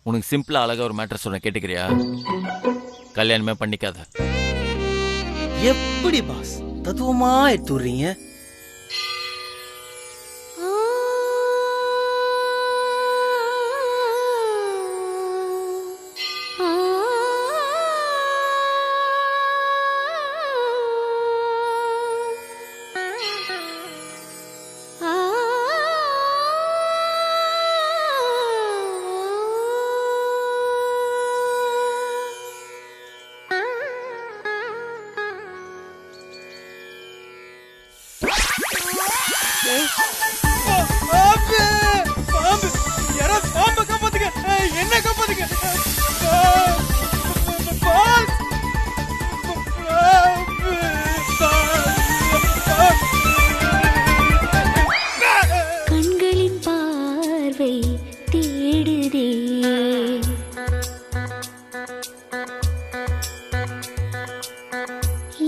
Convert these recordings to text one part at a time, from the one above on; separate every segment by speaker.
Speaker 1: உனக்கு சிம்பிளா அழகா ஒரு மேட்டர் சொன்ன கேட்டுக்கிறியா? கல்யாணமே பண்ணிக்காத.
Speaker 2: எப்படி பாஸ் தத்துவமா எடுத்துறீங்க?
Speaker 3: கண்களின் பார்வை தேடுதே,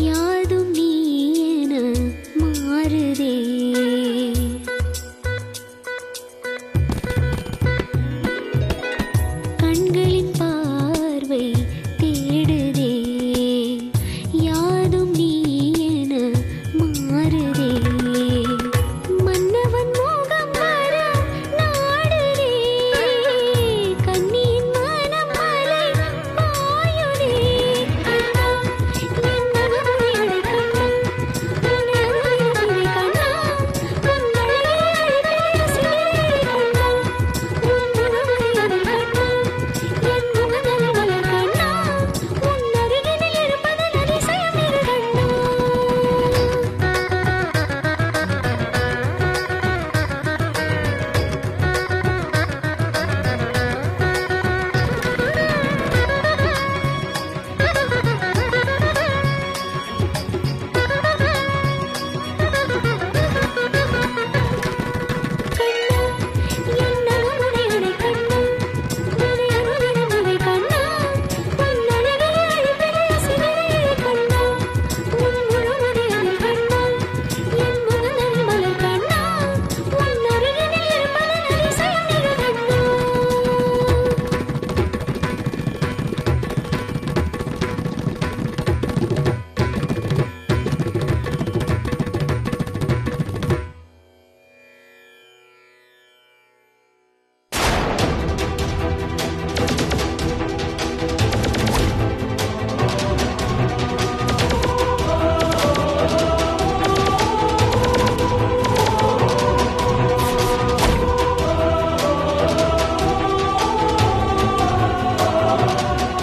Speaker 3: யாதும் நீ என மாறுதே. கண்களின் பார்வை தேடுதே, யாதும் நீ என மாறுதே. மன்னவன் மோகம் வர நாடுதே, கண்ணியின் மனம் மலை பாயுதே. கண்ணா என் மனதை அடை கண்ணா, உன் அருகிலே கண்ணா, உன் அழகிலே ரசிக்கிறேன் கண்ணா, உன் முகமதை அடை கண்ணா, என் முகமலை மலர் கண்ணா, உன் அருகிலே இருப்பதன் அதிசயம் இரு கண்ணா.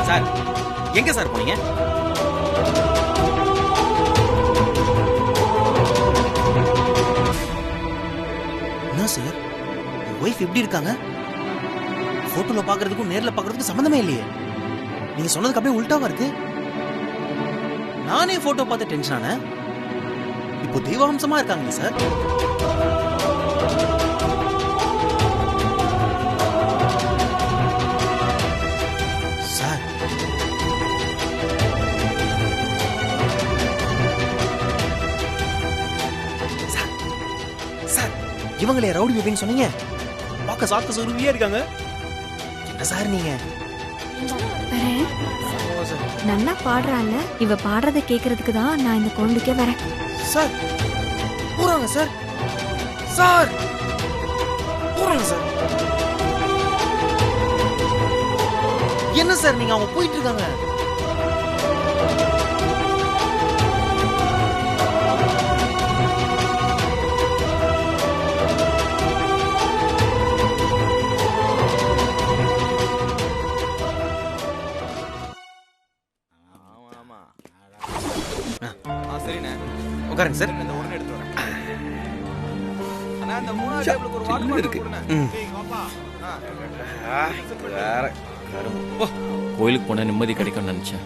Speaker 2: சார் எங்க சார் போனீங்க? என்ன சார் ஒய்ஃப் எப்படி இருக்காங்க? போட்டோல பாக்குறதுக்கும் நேர்ல பாக்குறதுக்கும் சம்பந்தமே இல்லையே. நீங்க சொன்னதுக்கு அப்படியே உல்டாவா இருக்கு. நானே போட்டோ பார்த்து டென்ஷன் ஆனேன். இப்போ தெய்வாம்சமா இருக்காங்க சார். சார் சார் இவங்களே ரவுடி பேபின்னு சொன்னீங்க. பார்க்க சாக்க சொருவியா இருக்காங்க. என்ன சார் நீங்க?
Speaker 4: நல்லா பாடுறான்ல, இவ பாடுறத கேக்குறதுக்கு தான் நான் இந்த கோவிலுக்கே வரேன்.
Speaker 2: சார் போறாங்க சார். சார் போறாங்க சார். என்ன சார் நீங்க? அவங்க போயிட்டு இருக்காங்க. உட்காருங்க சார். இந்த ஒண்ணு எடுத்து வரேன். அண்ணா இந்த மூணாவது டேபிளுக்கு ஒரு வாட்டர் பாட்டில் கொடுங்க.
Speaker 1: கோயிலுக்கு போனா நிம்மதி கிடைக்கும்னு நினைச்சேன்.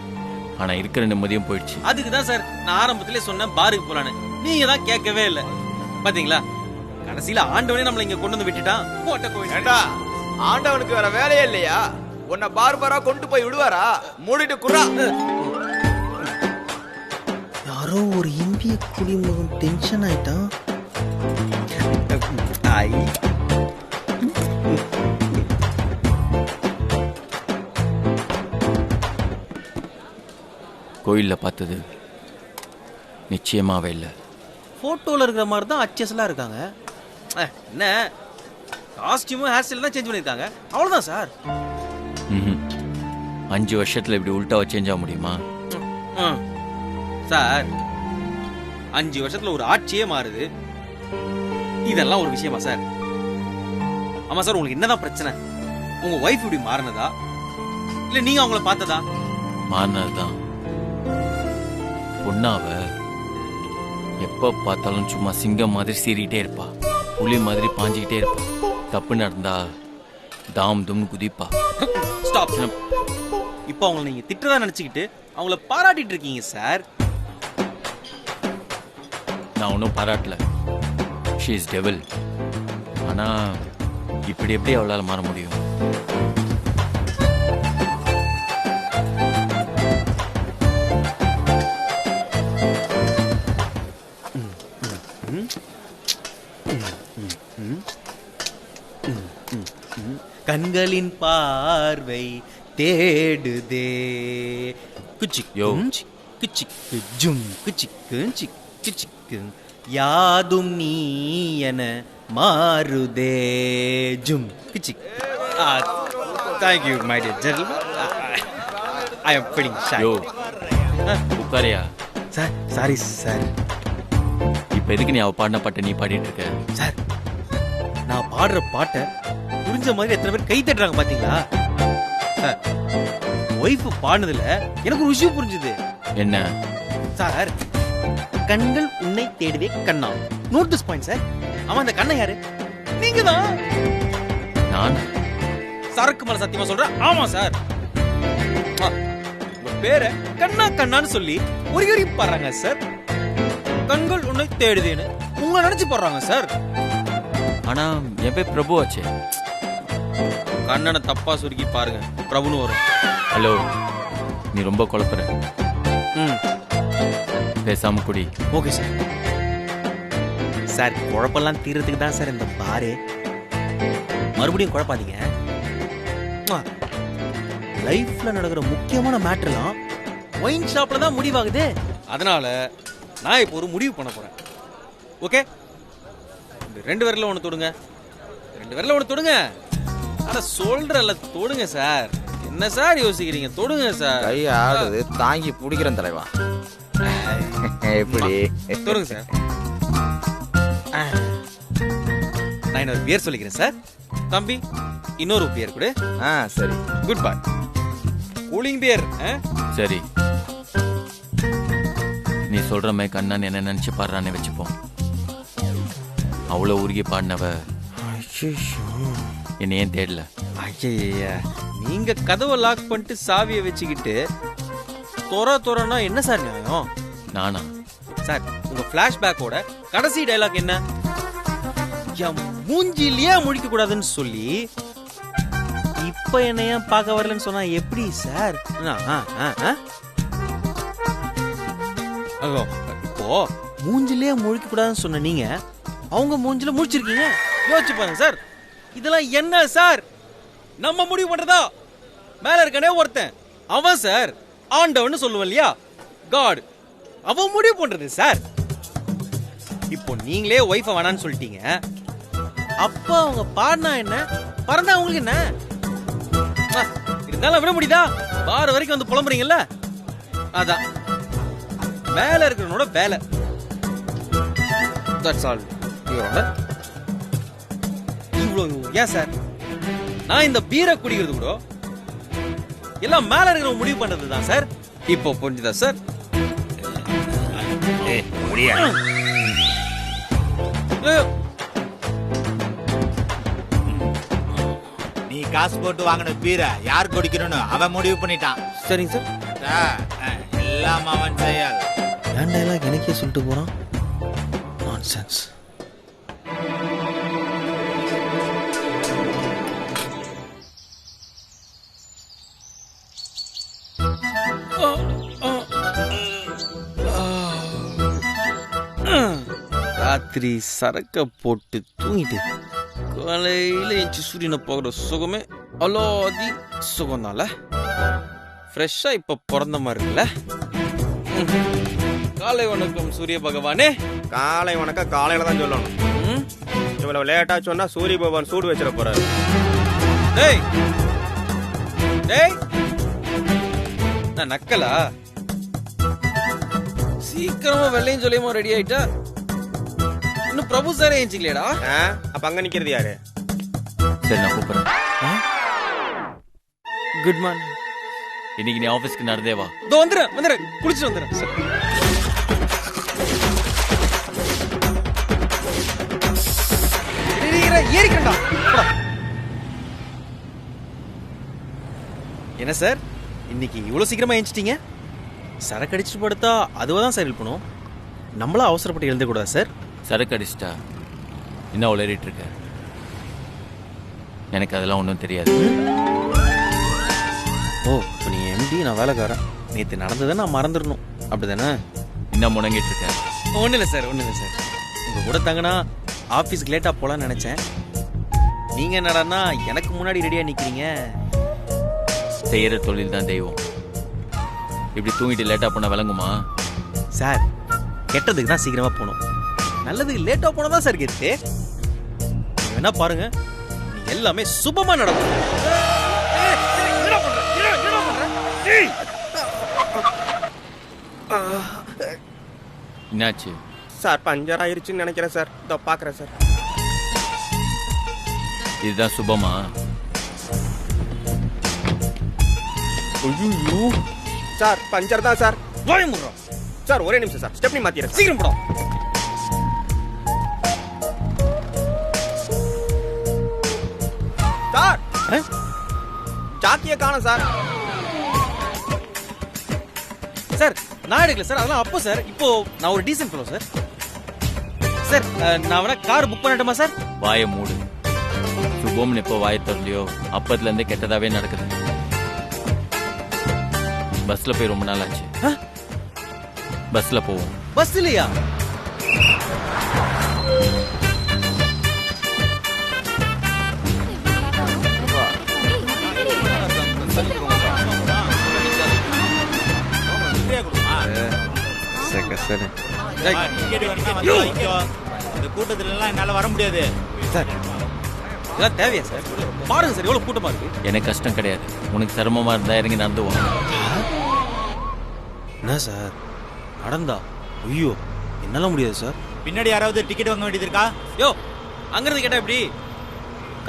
Speaker 1: ஆனா இருக்கிற நிம்மதியும் போயிடுச்சு.
Speaker 2: அதுக்கு தான் சார் நான் ஆரம்பத்திலே சொன்னேன் பாருக்கு போலான்னு. நீங்க தான் கேட்கவே இல்லை. பாத்தீங்களா, கடைசியில ஆண்டவனே நம்மள இங்க கொண்டு வந்து விட்டுட்டான். போட்ட கோயில்.
Speaker 5: ஏண்டா ஆண்டவனுக்கு வேற வேலையே இல்லையா? உன்னை பார்பரா கொண்டு போய் விடுவாரா? மூடிட்டு குறா.
Speaker 2: யாரோ ஒரு இந்திய குடிமகன் டென்ஷன் ஆயிட்டான்.
Speaker 1: கோயிலில் பார்த்தது நிச்சயமாவே இல்லை.
Speaker 2: ஃபோட்டோவில் இருக்கிற மாதிரி தான் அச்சஸ்லாம் இருக்காங்க. என்ன காஸ்டியூமும் ஹேர் ஸ்டைல் தான் சேஞ்ச் பண்ணியிருக்காங்க, அவ்வளோதான் சார்.
Speaker 1: 5 வருஷத்தில் இப்படி உல்ட்டாவை சேஞ்ச் ஆக முடியுமா?
Speaker 2: சார் 5 வருஷத்துல ஒரு ஆட்சியே மாறுது, இதெல்லாம் ஒரு விஷயமா சார்? ஆமா சார், உங்களுக்கு என்னதான் பிரச்சனை? உங்க ஒய்ஃப் இப்படி மாறினதா இல்ல நீங்க அவங்கள பார்த்ததா?
Speaker 1: மாறினதுதான். பொண்ணாவ எப்ப பார்த்தாலும் சும்மா சிங்கம் மாதிரி சீறிக்கிட்டே இருப்பா, புலி மாதிரி பாஞ்சிக்கிட்டே இருப்பா. தப்பு நடந்தா தாம் தும்னு குதிப்பா.
Speaker 2: ஸ்டாப். இப்போ அவங்கள நீங்க திட்டுறதா நினைச்சுக்கிட்டு அவங்கள பாராட்டிட்டு இருக்கீங்க சார்.
Speaker 1: நான் ஒன்றும் பாராட்டல. She is devil. ஆனா இப்படி எப்படி அவளால் மாற முடியும்?
Speaker 2: கண்களின் பார்வை தேடுதே குச்சியோ குச்சிக்கு ஜும் குச்சிக்கு குச்சிக்கு யாதும் நீ என மாறுதே ஜும் குச்சிக். Thank you my dear gentleman. I am feeling shy.
Speaker 1: யோ உட்காரியா?
Speaker 2: Sir sorry sir.
Speaker 1: இப்போ எதுக்கு நீ அவ பாடின பாட்டை நீ பாடிட்டு இருக்க?
Speaker 2: சார் நான் பாடுற பாட்டை புரிஞ்ச மாதிரி எத்தனை பேர் கை தட்டுறாங்க பாத்தீங்களா? சார் ஒய்ஃப் பாடுனதுல எனக்கு ஒரு விஷயம் புரிஞ்சுது.
Speaker 1: என்ன
Speaker 2: சார்? கண்கள் உன்னை தேடுதே கண்ணா. Note this point sir. ஆமா, அந்த கண்ணை யாரு? நீங்க தான்.
Speaker 1: நான்
Speaker 2: சரக்கு மேல சத்தியமா சொல்றேன். ஆமா சார், உங்க பேரை கண்ணா கண்ணான்னு சொல்லி ஒரு பாடுறாங்க சார். கண்கள் உன்னை தேடுதேன்னு உங்களை நினைச்சு பாடுறாங்க சார்.
Speaker 1: ஆனா என் பேர் பிரபு ஆச்சே.
Speaker 2: கண்ணனை தப்பா சுருக்கி பாருங்க, பிரபுன்னு வரும்.
Speaker 1: ஹலோ, நீ ரொம்ப குழப்பற. பேசாம குடி.
Speaker 2: Okay sir. சார் குழப்பெல்லாம் தீர்றதுக்கு தான் சார் இந்த பாரு. மறுபடியும் குழப்பாதீங்க. லைஃப்ல நடக்கிற முக்கியமான மேட்டர்லாம் ஒயின் ஷாப்ல தான் முடிவாகுது. அதனால நான் இப்போ ஒரு முடிவு பண்ண போறேன். ஓகே, 2 விரல்ல ஒன்று தொடுங்க. 2 விரல்ல ஒன்று தொடுங்க. ஆனா சொல்றல தொடுங்க சார். என்ன சார் யோசிக்கிறீங்க? தொடுங்க சார்.
Speaker 5: கை ஆடுது, தாங்கி பிடிக்கிறேன் தலைவா. எப்படி
Speaker 2: தொடுங்க சார். நான் இன்னொரு பேர் சொல்லிக்கிறேன் சார். தம்பி இன்னொரு பேர் கொடு.
Speaker 5: சரி.
Speaker 2: குட் பாய். கூலிங் பேர்.
Speaker 1: சரி, நீ சொல்ற மாதிரி கண்ணன் என்ன நினைச்சு பாடுறான்னு வச்சுப்போம். அவ்வளோ உருகி பாடினவ என்ன ஏன் தேடல?
Speaker 2: ஐயா, நீங்க கதவை லாக் பண்ணிட்டு சாவியை வச்சுக்கிட்டு தொரனா என்ன சார் நியாயம்?
Speaker 1: நானா?
Speaker 2: சார் உங்க பிளாஷ்பேக்கோட கடைசி டயலாக் என்ன? என் மூஞ்சிலேயே முழிக்க கூடாதுன்னு சொல்லி இப்ப என்ன ஏன் பார்க்க வரலன்னு சொன்னா எப்படி சார்? இப்போ மூஞ்சிலேயே முழிக்க கூடாதுன்னு சொன்ன நீங்க அவங்க மூஞ்சில முழிச்சிருக்கீங்க. யோசிச்சு பாருங்க சார். இதெல்லாம் என்ன சார்? நம்ம முடிவு பண்றதா? மேல இருக்கனே ஒருத்தன் அவன் சார் ஆண்டவன்னு சொல்லுவேன் இல்லையா, காட், அவன் முடிவு பண்றது சார். இப்போ நீங்களே ஒய்ஃபை வேணான்னு சொல்லிட்டீங்க. அப்ப அவங்க பாடினா என்ன, பறந்தா உங்களுக்கு என்ன? இருந்தாலும் விட முடியுதா? பார் வரைக்கும் வந்து புலம்புறீங்கல்ல, அதான் மேல இருக்கிறவனோட வேலை. That's all your honour. இவ்வளவு ஏன் சார்? நான் இந்த பீரை குடிக்கிறது கூட எல்லாம் மேல இருக்கிற முடிவு பண்றது தான் சார். இப்போ புரிஞ்சுதா சார்?
Speaker 6: நீ காசு போட்டு வாங்கின பீரை யார் குடிக்கணும்னு அவன் முடிவு பண்ணிட்டான்.
Speaker 2: சரிங்க சார்.
Speaker 6: எல்லாம் அவன் செயல்.
Speaker 2: ஏன் டயலாக் எனக்கே சொல்லிட்டு போறான்? நான்சென்ஸ். ராத்திரி சரக்க போட்டு தூங்கிட்டு காலையில எஞ்சி சூரியனை போகிற சுகமே அலாதி சுகம்னால ஃப்ரெஷ்ஷா இப்ப பிறந்த மாதிரி இருக்குல்ல. காலை வணக்கம் சூரிய பகவானே.
Speaker 7: காலை வணக்கம் காலையில தான் சொல்லணும்.
Speaker 2: ம்.
Speaker 7: இவ்வளவு லேட்டா சொன்னா சூரிய பகவான் சூடு வச்சிட போறாரு.
Speaker 2: டேய் டேய், நான் நக்கலா? சீக்கிரமா வெள்ளையும் சொல்லியுமா ரெடி ஆயிட்டா? இன்னும் பிரபு சாரே ஏஞ்சிக்கலையடா.
Speaker 7: அப்ப அங்க நிக்கிறது யாரு?
Speaker 1: சரி நான் கூப்பிடுறேன்.
Speaker 2: Good morning.
Speaker 1: இன்னைக்கு நீ ஆபீஸ்க்கு நடந்தே வா.
Speaker 2: இதோ வந்துடுறேன் குளிச்சுட்டு வந்துடுறேன் சார். ஏறிக்கண்டா. என்ன சார் இன்னைக்கு இவ்வளவு சீக்கிரமா ஏஞ்சிட்டீங்க? சரக்கு அடிச்சுட்டு படுத்தா அதுவாதான் சார் எழுப்பணும். நம்மளா அவசரப்பட்டு எழுந்தக்கூடாது சார்.
Speaker 1: சரக்கு அடிச்சிட்டா என்ன உளறிட்டு இருக்க? எனக்கு அதெல்லாம் ஒன்றும் தெரியாது.
Speaker 2: ஓ இப்போ நீ எம்டி, நான் வேலைக்காரன். நேற்று நடந்ததை நான் மறந்துடணும் அப்படிதானே?
Speaker 1: என்ன முணங்கிட்டு இருக்க?
Speaker 2: ஒன்றும் இல்லை சார், ஒன்றும் இல்லை சார். உங்கள் கூட தங்கினா ஆஃபீஸ்க்கு லேட்டாக போகலான்னு நினச்சேன். நீங்கள் என்னடான்னா எனக்கு முன்னாடி ரெடியாக நிற்கிறீங்க.
Speaker 1: செய்யற தொழில் தான் தெய்வம். இப்படி தூங்கிட்டு லேட்டா போனா விளங்குமா?
Speaker 2: சார் கெட்டதுக்கு தான் சீக்கிரமாக போகணும், நல்லதுக்கு லேட்டாக போனால் தான் சார் கெத்து. என்ன பாருங்க, நீ எல்லாமே சுபமாக நடக்கும்.
Speaker 1: என்னாச்சு?
Speaker 7: சார் பஞ்சர் ஆயிருச்சுன்னு நினைக்கிறேன் சார். இதோ பாக்குறேன் சார்.
Speaker 1: இதுதான் சுபமா?
Speaker 7: சார் பஞ்சர் தான் சார்.
Speaker 2: வாய முடுறோம்
Speaker 7: சார் ஒரே நிமிஷம் சார், ஸ்டெப்னி மாத்திரேன்.
Speaker 2: சீக்கிரம் போடும்.
Speaker 7: சார் ஜாக்கிய காணோம் சார்.
Speaker 2: சார் நான் எடுக்கல சார், அதெல்லாம் அப்போ சார். இப்போ நான் ஒரு டீசன்ட் ஃபெலோ சார். சார் நான் வேணா கார் புக் பண்ணட்டுமா சார்?
Speaker 1: வாயை மூடு. சுபம்னு எப்போ வாயை திறலையோ அப்பத்துல இருந்தே கெட்டதாவே நடக்குது. பஸ்ல போய் ரொம்ப நாள் ஆச்சு. பஸ்ல போவோம்.
Speaker 2: பஸ் இல்லையா?
Speaker 6: இந்த கூட்டத்துல எல்லாம் என்னால வர முடியாது
Speaker 2: சார். இதெல்லாம் தேவையா சார்? பாருங்க சார் எவ்வளவு கூட்டமா இருக்கு.
Speaker 1: எனக்கு கஷ்டம் கிடையாது, உனக்கு சிரமமா இருந்தா இறங்கி நடந்து வா.
Speaker 2: என்ன சார் நடந்தா? ஐயோ என்னால முடியாது சார்.
Speaker 6: பின்னாடி யாராவது டிக்கெட் வாங்க வேண்டியது இருக்கா?
Speaker 2: யோ அங்கிருந்து கேட்டா எப்படி?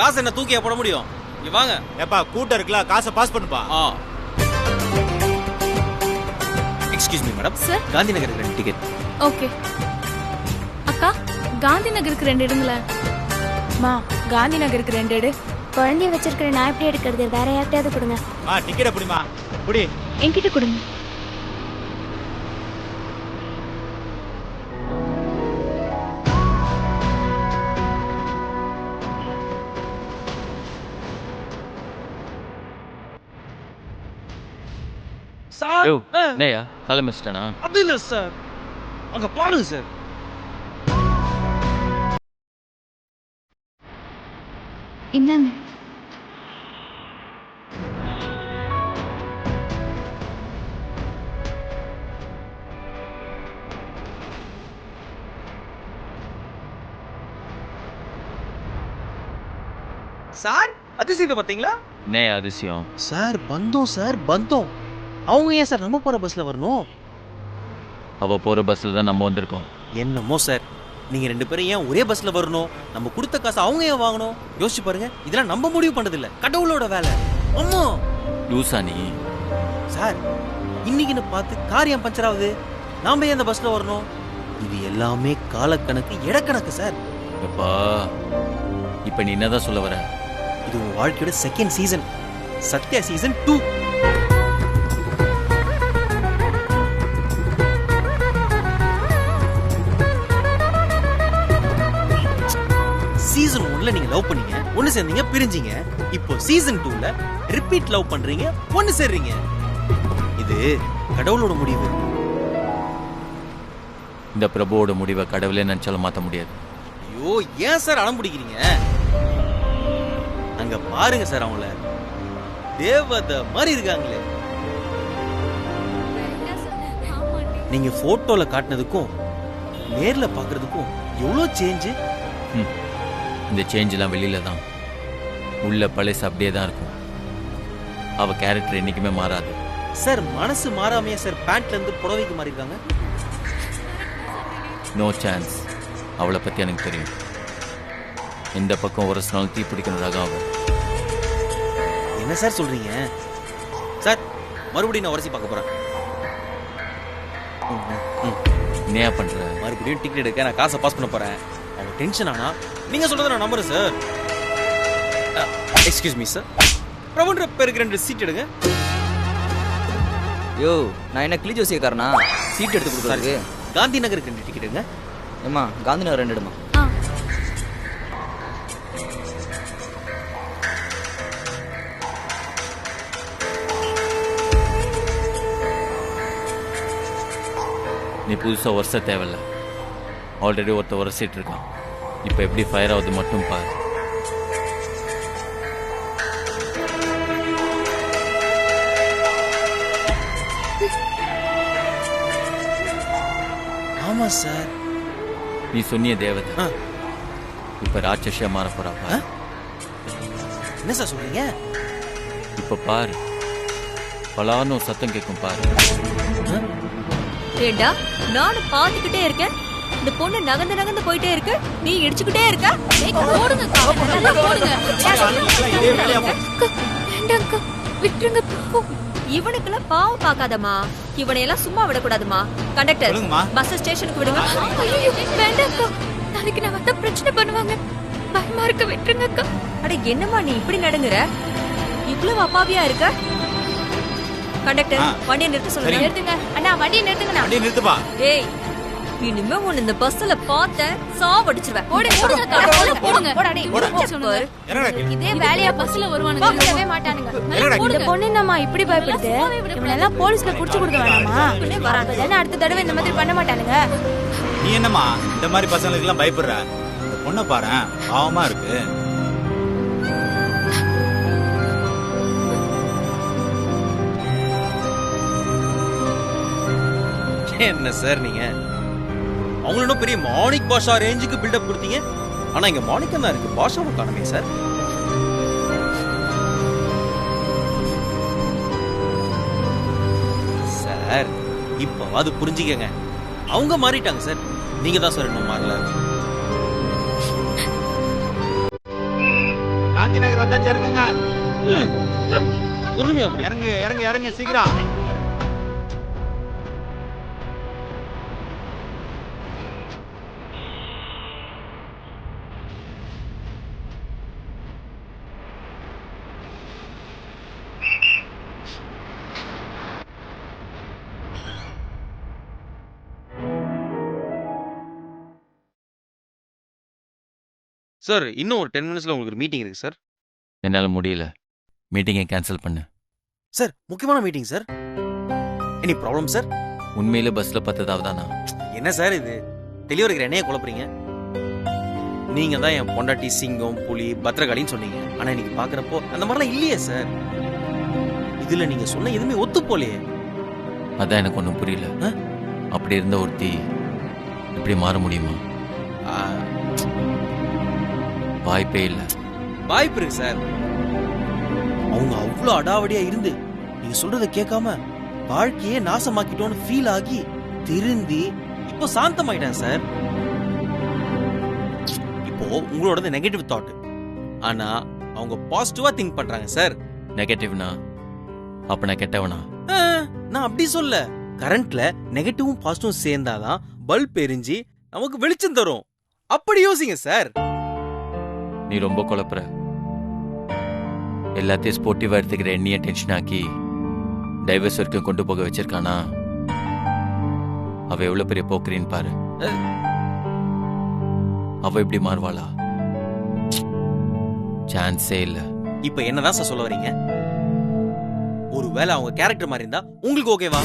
Speaker 2: காசு என்ன தூக்கியா போட முடியும்? இங்க வாங்க.
Speaker 6: ஏப்பா கூட்டம் இருக்குல்ல, காசை பாஸ் பண்ணுப்பா.
Speaker 2: Excuse me madam,
Speaker 4: sir
Speaker 2: Gandhi நகருக்கு 2 டிக்கெட்.
Speaker 4: ஓகே அக்கா, காந்தி நகருக்கு 2 எடுங்கள. மா காந்தி நகருக்கு 2 எடு.
Speaker 3: குழந்தைய வச்சிருக்கிற நான் எப்படி எடுக்கிறது? வேற யார்கிட்டயாவது கொடுங்க.
Speaker 6: டிக்கெட் எப்படிமா? புடி
Speaker 4: என்கிட்ட கொடுங்க.
Speaker 2: சார்
Speaker 1: என்னையா தலைமிச்சிட்டானா?
Speaker 2: அது இல்ல சார், அங்க பாருங்க சார்.
Speaker 4: என்னங்க?
Speaker 2: சார் அதிசயத்தை பாத்தீங்களா?
Speaker 1: என்னையா அதிசயம்?
Speaker 2: சார் பந்தம் சார் பந்தம். அவங்க ஏன் சார் நம்ம போற பஸ்ல வரணும்?
Speaker 1: அவ போற பஸ்ல தான் நம்ம வந்திருக்கோம்.
Speaker 2: என்னமோ சார், நீங்க 2 பேரும் ஏன் ஒரே பஸ்ல வரணும்? நம்ம கொடுத்த காசு அவங்க ஏன் வாங்கணும்? யோசிச்சு பாருங்க. இதெல்லாம் நம்ம முடிவு பண்ணது இல்ல, கடவுளோட வேலை. அம்மா
Speaker 1: லூசா நீ?
Speaker 2: சார் இன்னைக்குன்னு பார்த்து கார் ஏன் பஞ்சர் ஆகுது? நாம ஏன் அந்த பஸ்ல வரணும்? இது எல்லாமே காலக்கணக்கு, இடக்கணக்கு சார்.
Speaker 1: எப்பா இப்ப நீ என்னதான் சொல்ல வர?
Speaker 2: இது உங்க வாழ்க்கையோட 2nd season, Sathya season 2. Season 1ல நீங்க லவ் பண்ணீங்க, ஒன்னு சேர்ந்தீங்க, பிரிஞ்சீங்க. இப்போ சீசன் 2ல ரிப்பீட் லவ் பண்றீங்க, ஒன்னு சேர்றீங்க. இது கடவுளோட முடிவு.
Speaker 1: இந்த பிரபுவோட முடிவை கடவுளே நினைச்சாலும் மாத்த முடியாது.
Speaker 2: ஐயோ ஏன் சார் அடம் பிடிக்கிறீங்க? அங்க பாருங்க சார், அவங்கள தேவதை மாதிரி இருக்காங்களே. நீங்க போட்டோல காட்டினதுக்கும் நேர்ல பாக்குறதுக்கும் எவ்வளோ சேஞ்சு.
Speaker 1: இந்த சேஞ்செல்லாம் வெளியில தான், உள்ள பழசு அப்படியே தான் இருக்கும். அவ கேரக்டர் என்னைக்குமே மாறாது.
Speaker 2: சார் மனசு மாறாமையா சார் பேண்ட்ல இருந்து புடவைக்கு மாறிருக்காங்க?
Speaker 1: No chance. அவளை பத்தி எனக்கு தெரியும். இந்த பக்கம் ஒரு நாள் தீ பிடிக்கணும் ரகம் அவ.
Speaker 2: என்ன சார் சொல்றீங்க? சார் மறுபடியும் நான் உரசி பார்க்க போறேன்.
Speaker 1: என்னையா பண்ற?
Speaker 2: மறுபடியும் டிக்கெட் எடுக்க நான் காசை பாஸ் பண்ண போறேன். அவங்க டென்ஷன் ஆனா நீங்க சொல்றதை நான் நம்புறேன் சார். எக்ஸ்கியூஸ் மீ சார், பிரபுன்ற பேருக்கு 2 சீட் எடுங்க.
Speaker 8: யோ, நான் என்ன கிளி ஜோசியக்காரனா சீட் எடுத்து கொடுக்குறது?
Speaker 2: காந்தி நகருக்கு 2 டிக்கெட் எடுங்க.
Speaker 8: ஏமா காந்தி நகர் 2 எடுமா.
Speaker 1: நீ புதுசாக வருஷ தேவையில்ல. ஆல்ரெடி ஒருத்தர் உரசிட்டு இருக்கான். இப்போ எப்படி ஃபயர் ஆகுது மட்டும் பாரு.
Speaker 2: ஆமா சார்,
Speaker 1: நீ சொன்னிய தேவதை இப்ப ராட்சசியா மாற போறாப்பா.
Speaker 2: என்ன சார் சொல்றீங்க?
Speaker 1: இப்ப பாரு, பலான்னு சத்தம் கேட்கும் பாரு.
Speaker 9: ஏண்டா நானும் பாத்துக்கிட்டே இருக்கேன், இந்த பொண்ணு நகர்ந்து போயிட்டே இருக்கு, நீ இடிச்சுக்கிட்டே இருக்க. இவனுக்குலாம் பாவம் பாக்காதம்மா, இவனையெல்லாம் சும்மா விடக்கூடாதுமா. கண்டக்டர், பஸ் ஸ்டேஷனுக்கு விடுங்க.
Speaker 3: வேண்டாம்க்கா, நாளைக்கு நான் வந்தா பிரச்சனை பண்ணுவாங்க, பயமா இருக்க, விட்டுருங்கக்கா.
Speaker 9: அட என்னம்மா நீ இப்படி நடுங்குற? இவ்வளவு அப்பாவியா இருக்க? கண்டக்டர், வண்டியை நிறுத்த சொல்லுங்க.
Speaker 3: நிறுத்துங்க அண்ணா, வண்டியை நிறுத்துங்கண்ணா.
Speaker 6: வண்டியை நிறுத்துப்பா.
Speaker 9: ஏய், இனிமே உன்னை இந்த பஸ்ல பார்த்த சாவடிச்சிருவேன்.
Speaker 3: இதே வேலையா பஸ்ல வருவானுங்க, மாட்டானுங்க. இந்த பொண்ணு என்னம்மா இப்படி பயப்படுது? இவனெல்லாம் போலீஸ்ல புடிச்சு கொடுக்க வேணாமா? அப்பதானே அடுத்த தடவை இந்த மாதிரி பண்ண மாட்டானுங்க.
Speaker 6: நீ என்னம்மா இந்த மாதிரி பசங்களுக்கு எல்லாம் பயப்படுற? இந்த பொண்ணை பாரு, பாவமா இருக்கு.
Speaker 2: என்ன சார் நீங்க அவங்களும் பெரிய மாணிக் பாஷா ரேஞ்சுக்கு பில்டப் கொடுத்தீங்க. ஆனா இங்க மாணிக்கம் தான் இருக்கு, பாஷாவை காணுமே சார். சார் இப்போ அது புரிஞ்சுக்கங்க, அவங்க மாறிட்டாங்க சார். நீங்க தான் சார் இன்னும் மாறல.
Speaker 6: காந்தி நகர் வந்தாச்சு, இறங்குங்க. இறங்கு இறங்கு இறங்கு சீக்கிரம்.
Speaker 2: சார் இன்னும் ஒரு 10 மினிட்ஸ்ல உங்களுக்கு ஒரு மீட்டிங் இருக்கு சார்.
Speaker 1: என்னால முடியல, மீட்டிங்கை கேன்சல் பண்ணு.
Speaker 2: சார் முக்கியமான meeting sir. Any problem sir?
Speaker 1: உண்மையில பஸ்ல பத்ததாவதானா?
Speaker 2: என்ன சார் இது, தெளிவா இருக்கிற என்னைய குழப்பறீங்க? நீங்க தான் என் பொண்டாட்டி சிங்கம் புலி பத்திரகாளின்னு சொன்னீங்க. ஆனா இன்னைக்கு பாக்குறப்போ அந்த மாதிரிலாம் இல்லையே சார். இதுல நீங்க சொன்ன எதுவுமே ஒத்து போலையே.
Speaker 1: அதான் எனக்கு ஒன்றும் புரியல. அப்படி இருந்த ஒருத்தி இப்படி மாற முடியுமா? வாய்ப்பே இல்லை.
Speaker 2: வாய்ப்பு இருக்கு சார். அவங்க அவ்வளவு அடாவடியா இருந்து நீங்க சொல்றத கேட்காம வாழ்க்கையே நாசமாக்கிட்டோன்னு ஃபீல் ஆகி திருந்தி இப்போ சாந்தமாயிட்டேன் சார். இப்போ உங்களோட நெகட்டிவ் தாட், ஆனா அவங்க பாசிட்டிவா திங்க் பண்றாங்க சார்.
Speaker 1: நெகட்டிவ்னா அப்ப நான் கெட்டவனா?
Speaker 2: நான் அப்படி சொல்ல. கரண்ட்ல நெகட்டிவும் பாசிட்டிவும் சேர்ந்தாதான் பல்ப் எரிஞ்சு நமக்கு வெளிச்சம் தரும். அப்படி யோசிங்க சார்.
Speaker 1: நீ ரொம்ப குழப்புற. எல்லாத்தையும் ஸ்போர்ட்டிவா எடுத்துக்கிற எண்ணிய டென்ஷன் ஆக்கி டைவர்ஸ் வரைக்கும் கொண்டு போக வச்சிருக்கானா? அவ எவ்வளவு பெரிய போக்குறின்னு பாரு. அவ இப்படி மாறுவாளா? சான்ஸே இல்ல.
Speaker 2: இப்ப என்னதான் சார் சொல்ல வரீங்க? ஒருவேளை அவங்க கேரக்டர் மாதிரி இருந்தா உங்களுக்கு ஓகேவா?